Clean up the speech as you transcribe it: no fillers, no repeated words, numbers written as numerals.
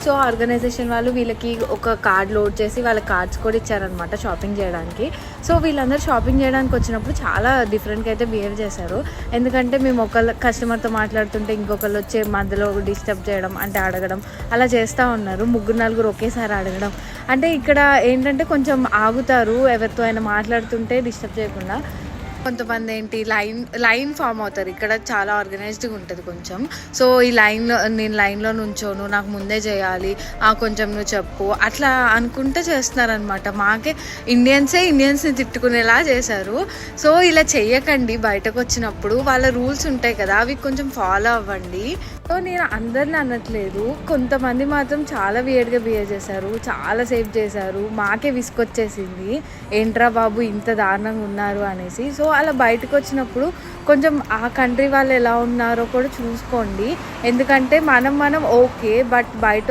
So organisation వాళ్ళు వీళ్ళకి ఒక కార్డ్ లోడ్ చేసి వాళ్ళ కార్డ్స్ కూడా ఇచ్చారనమాట షాపింగ్ చేయడానికి. సో వీళ్ళందరూ షాపింగ్ చేయడానికి వచ్చినప్పుడు చాలా డిఫరెంట్గా అయితే బిహేవ్ చేశారు. ఎందుకంటే మేము ఒకళ్ళ కస్టమర్తో మాట్లాడుతుంటే ఇంకొకళ్ళు వచ్చే మధ్యలో డిస్టర్బ్ చేయడం, అంటే అడగడం అలా చేస్తూ ఉన్నారు. 3-4 ఒకేసారి అడగడం, అంటే ఇక్కడ ఏంటంటే కొంచెం ఆగుతారు ఎవరితో అయినా మాట్లాడుతుంటే డిస్టర్బ్ చేయకుండా. కొంతమంది ఏంటి లైన్ ఫామ్ అవుతారు. ఇక్కడ చాలా ఆర్గనైజ్డ్గా ఉంటుంది కొంచెం. సో ఈ నేను లైన్లో నుంచోను, నాకు ముందే చేయాలి, కొంచెం నువ్వు చెప్పు అట్లా అనుకుంటే చేస్తున్నారనమాట. మాకే ఇండియన్స్ని తిట్టుకునేలా చేశారు. సో ఇలా చెయ్యకండి. బయటకు వచ్చినప్పుడు వాళ్ళ రూల్స్ ఉంటాయి కదా, అవి కొంచెం ఫాలో అవ్వండి. సో నేను అందరిని అనట్లేదు, కొంతమంది మాత్రం చాలా వియర్డ్గా బిహేవ్ చేశారు, చాలా సేఫ్ చేశారు. మాకే విసుకొచ్చేసింది, ఏంట్రా బాబు ఇంత దారుణంగా ఉన్నారు అనేసి. సో అలా బయటకు వచ్చినప్పుడు కొంచెం ఆ కంట్రీ వాళ్ళు ఎలా ఉన్నారో కూడా చూసుకోండి. ఎందుకంటే మనం ఓకే, బట్ బయట